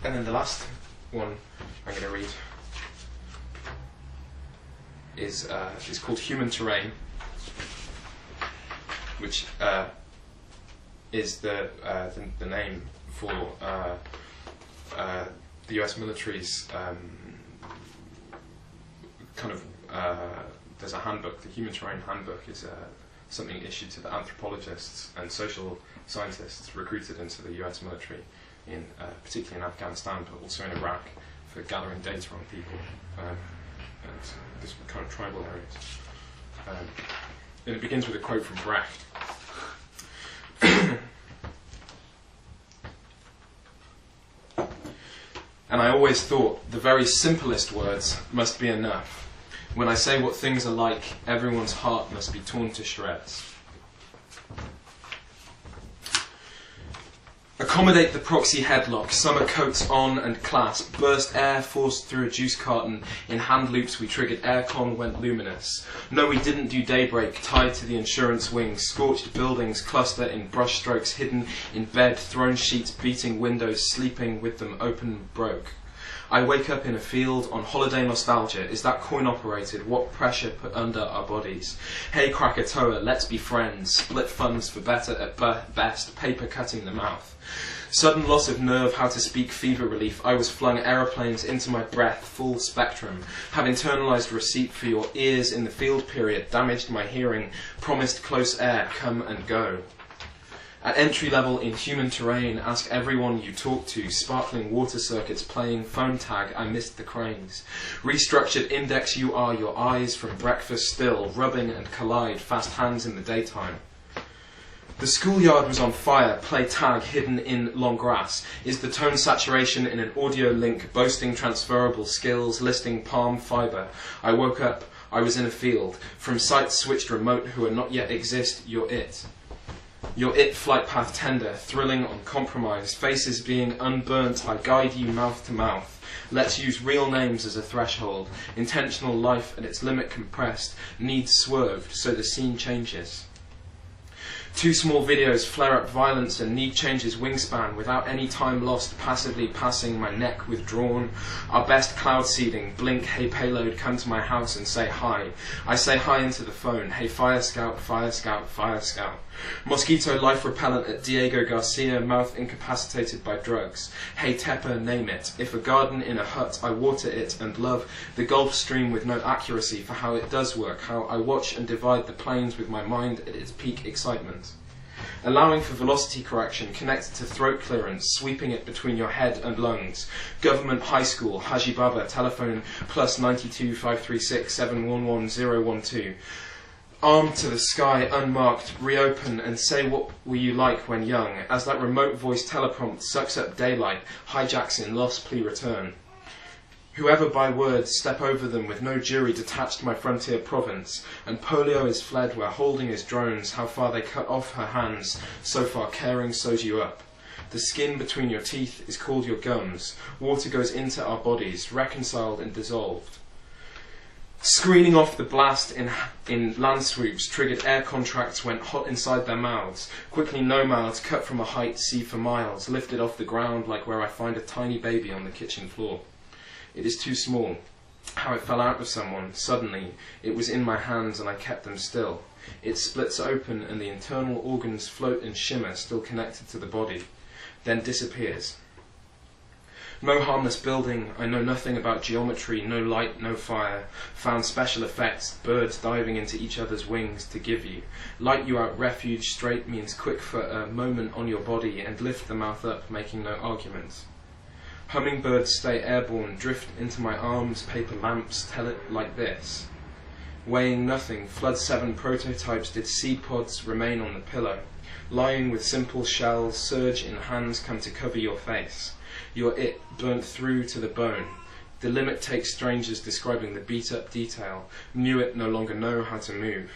And then the last one I'm going to read is called Human Terrain, which is the name for the US military's there's a handbook. The Human Terrain Handbook is something issued to the anthropologists and social scientists recruited into the US military, particularly in Afghanistan, but also in Iraq, for gathering data on people and this kind of tribal areas. And it begins with a quote from Brecht. And I always thought the very simplest words must be enough. When I say what things are like, everyone's heart must be torn to shreds. Accommodate the proxy headlock, summer coats on and clasp, burst air forced through a juice carton, in hand loops we triggered aircon went luminous. No, we didn't do daybreak, tied to the insurance wings, scorched buildings cluster in brushstrokes, hidden in bed, thrown sheets beating windows, sleeping with them open broke. I wake up in a field on holiday nostalgia. Is that coin operated? What pressure put under our bodies? Hey Krakatoa, let's be friends. Split funds for better at best, paper cutting the mouth. Sudden loss of nerve, how to speak, fever relief. I was flung aeroplanes into my breath, full spectrum. Have internalized receipt for your ears in the field period, damaged my hearing, promised close air, come and go. At entry level in Human Terrain, ask everyone you talk to, sparkling water circuits playing, phone tag, I missed the cranes. Restructured index you are, your eyes from breakfast still, rubbing and collide, fast hands in the daytime. The schoolyard was on fire, play tag hidden in long grass. Is the tone saturation in an audio link, boasting transferable skills, listing palm fibre? I woke up, I was in a field. From sites switched remote who are not yet exist, you're it. Your it flight path tender, thrilling on compromise, faces being unburnt, I guide you mouth to mouth. Let's use real names as a threshold, intentional life at its limit compressed, needs swerved so the scene changes. Two small videos flare up violence and need changes wingspan without any time lost, passively passing my neck withdrawn. Our best cloud seeding, blink, hey payload, come to my house and say hi. I say hi into the phone, hey fire scout, fire scout, fire scout. Mosquito life repellent at Diego Garcia, mouth incapacitated by drugs. Hey Tepper, name it. If a garden in a hut, I water it and love the Gulf Stream with no accuracy for how it does work, how I watch and divide the planes with my mind at its peak excitement. Allowing for velocity correction connected to throat clearance, sweeping it between your head and lungs. Government high school, Haji Baba, telephone +92 536 711 012. Armed to the sky, unmarked, reopen and say what were you like when young, as that remote voice teleprompt sucks up daylight, hijacks in lost plea return. Whoever by words step over them with no jury detached my frontier province, and polio is fled where holding is drones, how far they cut off her hands, so far caring sews you up. The skin between your teeth is called your gums, water goes into our bodies, reconciled and dissolved. Screening off the blast in land swoops, triggered air contracts went hot inside their mouths. Quickly nomads, cut from a height, see for miles, lifted off the ground like where I find a tiny baby on the kitchen floor. It is too small. How it fell out of someone, suddenly. It was in my hands and I kept them still. It splits open and the internal organs float and shimmer, still connected to the body, then disappears. No harmless building, I know nothing about geometry, no light, no fire. Found special effects, birds diving into each other's wings to give you. Light you out refuge, straight means quick for a moment on your body and lift the mouth up, making no arguments. Hummingbirds stay airborne, drift into my arms, paper lamps, tell it like this. Weighing nothing, Flood 7 prototypes did seed pods remain on the pillow. Lying with simple shells, surge in hands come to cover your face. You're it, burnt through to the bone. The limit takes strangers describing the beat-up detail. Knew it no longer know how to move.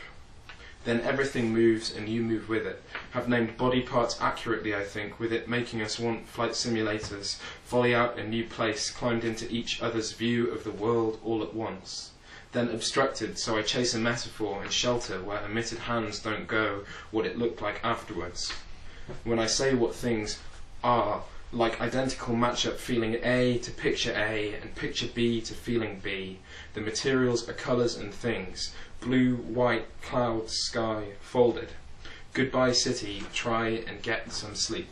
Then everything moves and you move with it. Have named body parts accurately, I think, with it making us want flight simulators. Volley out a new place, climbed into each other's view of the world all at once. Then obstructed, so I chase a metaphor and shelter where omitted hands don't go what it looked like afterwards. When I say what things are like identical matchup feeling A to picture A and picture B to feeling B. The materials are colours and things. Blue, white, clouds, sky, folded. Goodbye city, try and get some sleep.